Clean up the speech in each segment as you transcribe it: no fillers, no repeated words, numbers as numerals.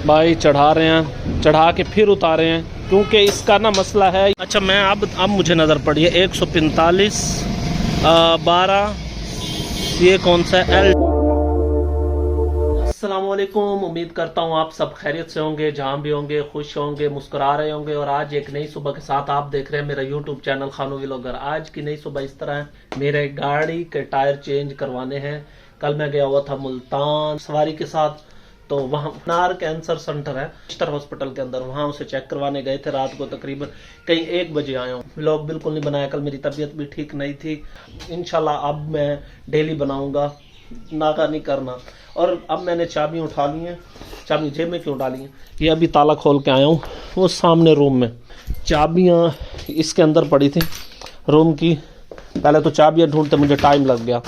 भाई चढ़ा रहे हैं, चढ़ा के फिर उतारे हैं क्योंकि इसका ना मसला है। अच्छा मैं अब मुझे नज़र पड़ी है 145 12, ये कौन सा है एल। अस्सलामुअलैकुम, उम्मीद करता हूँ आप सब खैरियत से होंगे, जहाँ भी होंगे खुश होंगे, मुस्कुरा रहे होंगे। और आज एक नई सुबह के साथ आप देख रहे हैं मेरा यूट्यूब चैनल खानू व्लॉगर। आज की नई सुबह इस तरह है, मेरे गाड़ी के टायर चेंज करवाने हैं। कल मैं गया हुआ था मुल्तान सवारी के साथ, तो वहाँ नार कैंसर सेंटर है स्टर हॉस्पिटल के अंदर, वहाँ उसे चेक करवाने गए थे। रात को तकरीबन कहीं 1 बजे आया हूँ। व्लॉग बिल्कुल नहीं बनाया, कल मेरी तबीयत भी ठीक नहीं थी। इंशाल्लाह अब मैं डेली बनाऊंगा, नागा नहीं करना। और अब मैंने चाबी उठा ली है, चाबी जेब में क्यों डाली है, ये अभी ताला खोल के आया हूँ। वो सामने रूम में चाबियाँ इसके अंदर पड़ी थी रूम की। पहले तो चाबियाँ ढूंढते मुझे टाइम लग गया।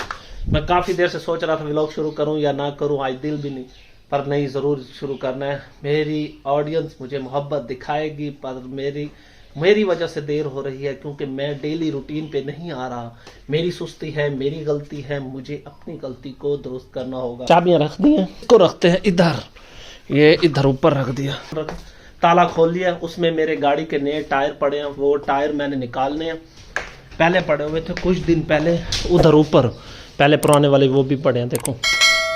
मैं काफ़ी देर से सोच रहा था व्लॉग शुरू करूँ या ना करूँ, आज दिल भी नहीं, पर नहीं, ज़रूर शुरू करना है। मेरी ऑडियंस मुझे मोहब्बत दिखाएगी, पर मेरी वजह से देर हो रही है क्योंकि मैं डेली रूटीन पे नहीं आ रहा। मेरी सुस्ती है, मेरी गलती है, मुझे अपनी गलती को दुरुस्त करना होगा। चाबियां रख दी हैं, इसको रखते हैं इधर, ये इधर ऊपर रख दिया। ताला खोल लिया, उसमें मेरे गाड़ी के नए टायर पड़े हैं। वो टायर मैंने निकालने हैं, पहले पड़े हुए थे कुछ दिन पहले उधर ऊपर, पहले पुराने वाले वो भी पड़े हैं। देखो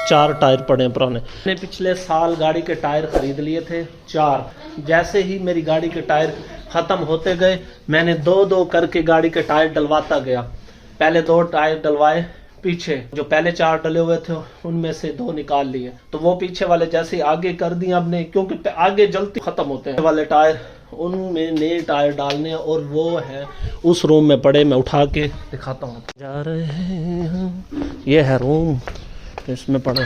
4 टायर पड़े हैं पुराने। मैंने पिछले साल गाड़ी के टायर खरीद लिए थे 4। जैसे ही मेरी गाड़ी के टायर ख़त्म होते गए, मैंने 2-2 करके गाड़ी के टायर डलवाता गया। पहले 2 टायर डलवाए, पीछे जो पहले 4 डले हुए थे उनमें से 2 निकाल लिए, तो वो पीछे वाले जैसे ही आगे कर दिए हमने, क्योंकि आगे जल्दी ख़त्म होते हैं वाले टायर, उनमें नए टायर डालने। और वो है उस रूम में पड़े, मैं उठा के दिखाता हूँ। जा रहे हैं, ये है रूम, इसमें पड़े।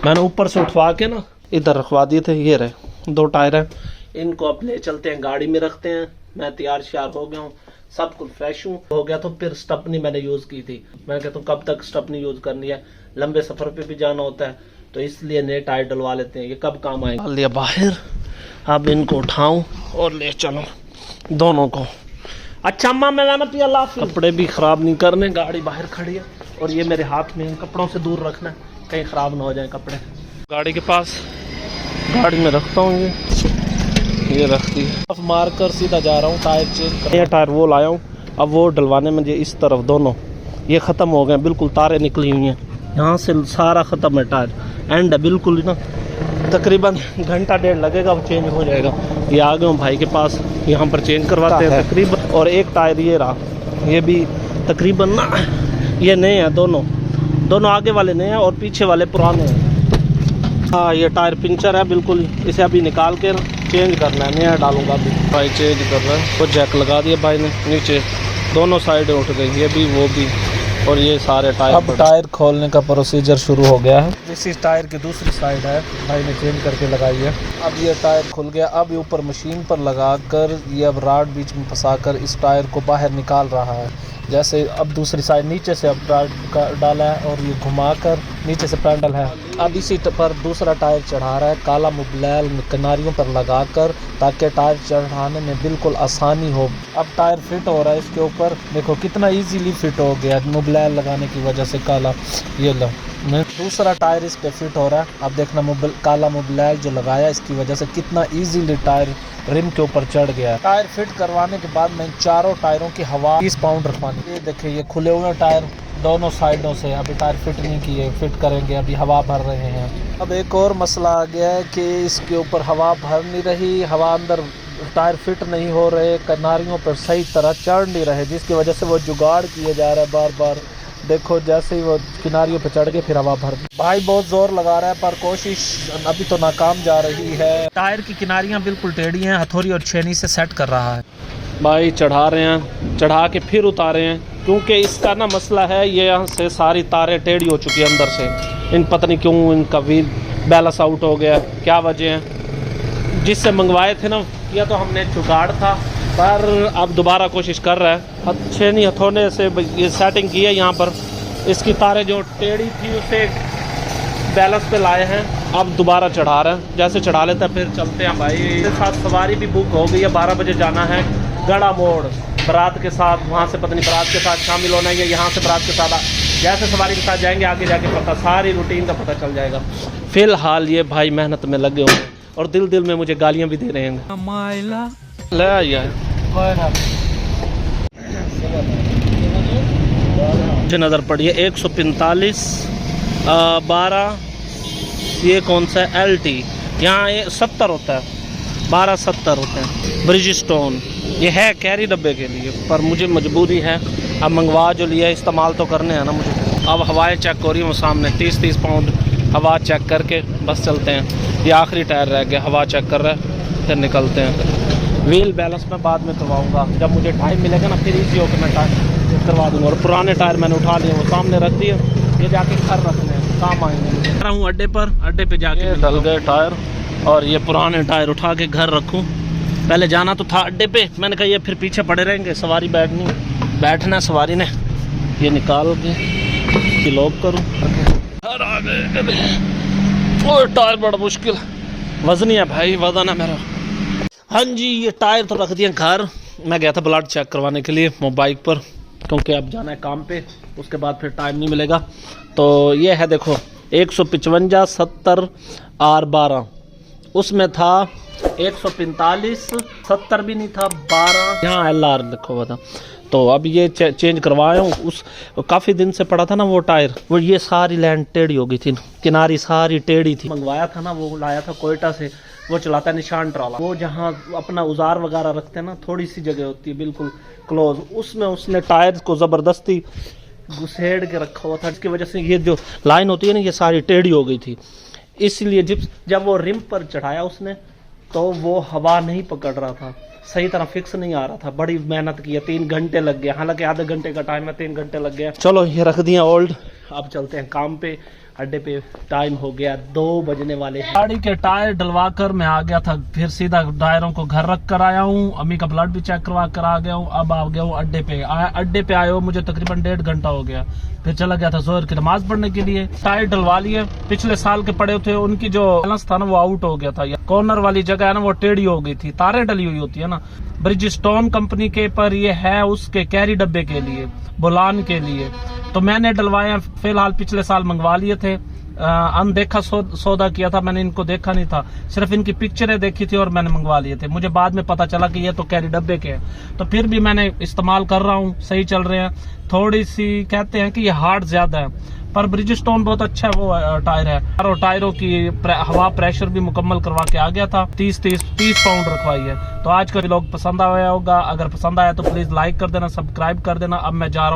मैंने ऊपर से उठवा के ना इधर रखवा दिए थे। ये रहे 2 टायर हैं, इनको अब ले चलते हैं, गाड़ी में रखते हैं। मैं तैयार श्यार हो गया हूँ, सब कुछ फ्रेश हूँ हो गया। तो फिर स्टपनी मैंने यूज़ की थी। मैं कहता हूँ कब तक स्टपनी यूज़ करनी है, लंबे सफ़र पे भी जाना होता है, तो इसलिए नए टायर डलवा लेते हैं, ये कब काम आएगा। डाल दिया बाहर, अब इनको उठाऊँ और ले चलो दोनों को। अच्छा अम्मा मैं लाना पिया ला, कपड़े भी ख़राब नहीं करने, गाड़ी बाहर खड़ी है। और ये मेरे हाथ में, इन कपड़ों से दूर रखना है, कहीं ख़राब ना हो जाए कपड़े। गाड़ी के पास गाड़ी में रखता हूँ, ये रख दी। अब मार कर सीधा जा रहा हूँ टायर चेंज कर। ये टायर वो लाया हूँ, अब वो डलवाने में ये इस तरफ दोनों ये ख़त्म हो गए, बिल्कुल तारें निकली हुई हैं यहाँ से, सारा ख़त्म है टायर, एंड है बिल्कुल ना। तकरीबन घंटा 1.5 लगेगा, वो चेंज हो जाएगा। ये आ गए हूँ भाई के पास, यहाँ पर चेंज करवाते हैं तकरीबन। और एक टायर ये रहा, ये भी तकरीबन ना, ये नए हैं दोनों आगे वाले नए हैं और पीछे वाले पुराने हैं। हाँ ये टायर पंचर है बिल्कुल, इसे अभी निकाल के चेंज करना है, नया डालूंगा अभी। भाई चेंज कर रहा है, तो जैक लगा दिया भाई ने नीचे, दोनों साइडें उठ गई, ये भी वो भी, और ये सारे टायर। अब टायर खोलने का प्रोसीजर शुरू हो गया है। इसी टायर की दूसरी साइड है, भाई ने चेंज करके लगाई है। अब ये टायर खुल गया, अब ऊपर मशीन पर लगाकर ये अब राड बीच में फंसाकर इस टायर को बाहर निकाल रहा है। जैसे अब दूसरी साइड नीचे से अब टायर डाला है और ये घुमाकर नीचे से पैडल है। अब इसी पर दूसरा टायर चढ़ा रहा है, काला मुबलैल किनारियों पर लगाकर, ताकि टायर चढ़ाने में बिल्कुल आसानी हो। अब टायर फिट हो रहा है इसके ऊपर, देखो कितना इजीली फिट हो गया मुबलैल लगाने की वजह से। काला ये लो, दूसरा टायर इस पे फिट हो रहा है। अब देखना काला मुबलैल जो लगाया इसकी वजह से कितना इजीली टायर रिम के ऊपर चढ़ गया। टायर फिट करवाने के बाद मैं चारों टायरों की हवा 20 पाउंड रखवानी। ये देखिए ये खुले हुए टायर दोनों साइडों से, अभी टायर फिट नहीं किए, फिट करेंगे, अभी हवा भर रहे हैं। अब एक और मसला आ गया है कि इसके ऊपर हवा भर नहीं रही, हवा अंदर, टायर फिट नहीं हो रहे, किनारियों पर सही तरह चढ़ नहीं रहे, जिसकी वजह से वो जुगाड़ किए जा रहा है बार बार। देखो जैसे ही वो किनारियों पे चढ़ गए फिर हवा भर दी। भाई बहुत जोर लगा रहा है पर कोशिश अभी तो नाकाम जा रही है। टायर की किनारियां बिल्कुल टेढ़ी हैं, हथौड़ी और छेनी से सेट कर रहा है। भाई चढ़ा रहे हैं, चढ़ा के फिर उतारे हैं, क्योंकि इसका ना मसला है, ये यहाँ से सारी तारें टेढ़ी हो चुकी है अंदर से। इन पता नहीं क्यों इनका व्हील बैलेंस आउट हो गया, क्या वजह है। जिससे मंगवाए थे ना, या तो हमने जुगाड़ था, पर अब दोबारा कोशिश कर रहा है। छेनी हथौड़े से ये सेटिंग की है यहाँ पर, इसकी तारें जो टेढ़ी थी उसे बैलेंस पे लाए हैं, अब दोबारा चढ़ा रहे हैं। जैसे चढ़ा लेते हैं फिर चलते हैं। भाई मेरे साथ सवारी भी बुक हो गई है, 12 बजे जाना है गड़ा मोड़ बारात के साथ, वहाँ से पता नहीं बारात के साथ शामिल होना है, यहाँ से बारात के साथ जैसे सवारी के साथ जाएंगे आगे जाके पता, सारी रूटीन का पता चल जाएगा। फिलहाल ये भाई मेहनत में लगे हुए हैं और दिल दिल में मुझे गालियां भी दे रहे हैं। माइला ले आया मुझे नज़र पड़ी है 145 12, ये कौन सा है LT, यहाँ ये 70 होता है, 1270 होते हैं। ब्रिजस्टोन ये है कैरी डब्बे के लिए, पर मुझे मजबूरी है, अब मंगवा जो लिया इस्तेमाल तो करने हैं ना मुझे। अब हवाएं चेक हो रही हैं वो सामने 30-30 पाउंड हवा चेक करके बस चलते हैं। ये आखिरी टायर रह गया, हवा चेक कर रहा है, फिर निकलते हैं। व्हील बैलेंस में बाद में करवाऊँगा, जब मुझे टाइम मिलेगा ना फिर इजी होकर मैं टायर करवा दूँगा। और पुराने टायर मैंने उठा लिए, वो सामने रख दिए, ये जाके घर रखने हैं, काम आएंगे। हूँ अड्डे पर, अड्डे पे जाके डल गए टायर और ये पुराने टायर उठा के घर रखूँ। पहले जाना तो था अड्डे पे, मैंने कहा ये फिर पीछे पड़े रहेंगे, सवारी बैठना सवारी ने, ये निकाल के लॉक करूँ। और टायर बड़ा मुश्किल, वजनी है भाई, वजन है मेरा। हाँ जी, ये टायर तो रख दिए घर। मैं गया था ब्लड चेक करवाने के लिए वो बाइक पर, क्योंकि अब जाना है काम पे, उसके बाद फिर टाइम नहीं मिलेगा। तो ये है देखो 155 70 R12, उसमें था 145 70 भी नहीं था, 12 यहाँ LR लिखो हुआ था। तो अब ये चेंज करवाया हूँ। उस काफ़ी दिन से पड़ा था ना वो टायर, वो ये सारी लैंड टेढ़ी हो गई थी, किनारी सारी टेढ़ी थी। मंगवाया था ना, वो लाया था कोयटा से, वो चलाता है निशान ट्राला, वो जहाँ अपना औजार वगैरह रखते हैं ना, थोड़ी सी जगह होती है बिल्कुल क्लोज, उसमें उसने टायर को ज़बरदस्ती घुसेड़ के रखा हुआ था, जिसकी वजह से ये जो लाइन होती है ना ये सारी टेढ़ी हो गई थी। इसलिए जब वो रिम पर चढ़ाया उसने तो वो हवा नहीं पकड़ रहा था, सही तरह फिक्स नहीं आ रहा था। बड़ी मेहनत की है, 3 घंटे लग गए, हालांकि आधे घंटे का टाइम है, 3 घंटे लग गए। चलो ये रख दिया ओल्ड, अब चलते हैं काम पे। अड्डे पे टाइम हो गया 2 बजने वाले। गाड़ी के टायर डलवा कर मैं आ गया था, फिर सीधा टायरों को घर रख कर आया हूँ। अम्मी का ब्लड भी चेक करवा कर आ गया हूँ। अब आ गया हूँ अड्डे पे। अड्डे पे आए हो मुझे तकरीबन 1.5 घंटा हो गया। फिर चला गया था जोहर की नमाज पढ़ने के लिए। टायर डलवा लिए, पिछले साल के पड़े थे, उनकी जो बैलेंस था ना वो आउट हो गया था। कॉर्नर वाली जगह है ना वो टेढ़ी हो गई थी, तारें डली हुई होती है ना। ब्रिजस्टोन कंपनी के पर ये है उसके कैरी डब्बे के लिए, बुलान के लिए, तो मैंने डलवाया। फिलहाल पिछले साल मंगवा लिए थे, अनदेखा सौदा किया था मैंने, इनको देखा नहीं था, सिर्फ इनकी पिक्चरें देखी थी और मैंने मंगवा लिए थे। मुझे बाद में पता चला कि ये तो कैरी डब्बे के हैं, तो फिर भी मैंने इस्तेमाल कर रहा हूँ, सही चल रहे हैं। थोड़ी सी कहते हैं कि ये हार्ड ज्यादा है, पर ब्रिजस्टोन बहुत अच्छा है वो टायर है। और टायरों की हवा प्रेशर भी मुकम्मल करवा के आ गया था। 30 पाउंड रखवाई है। तो आज का व्लॉग पसंद आया होगा, अगर पसंद आया तो प्लीज लाइक कर देना, सब्सक्राइब कर देना। अब मैं जा रहा हूँ।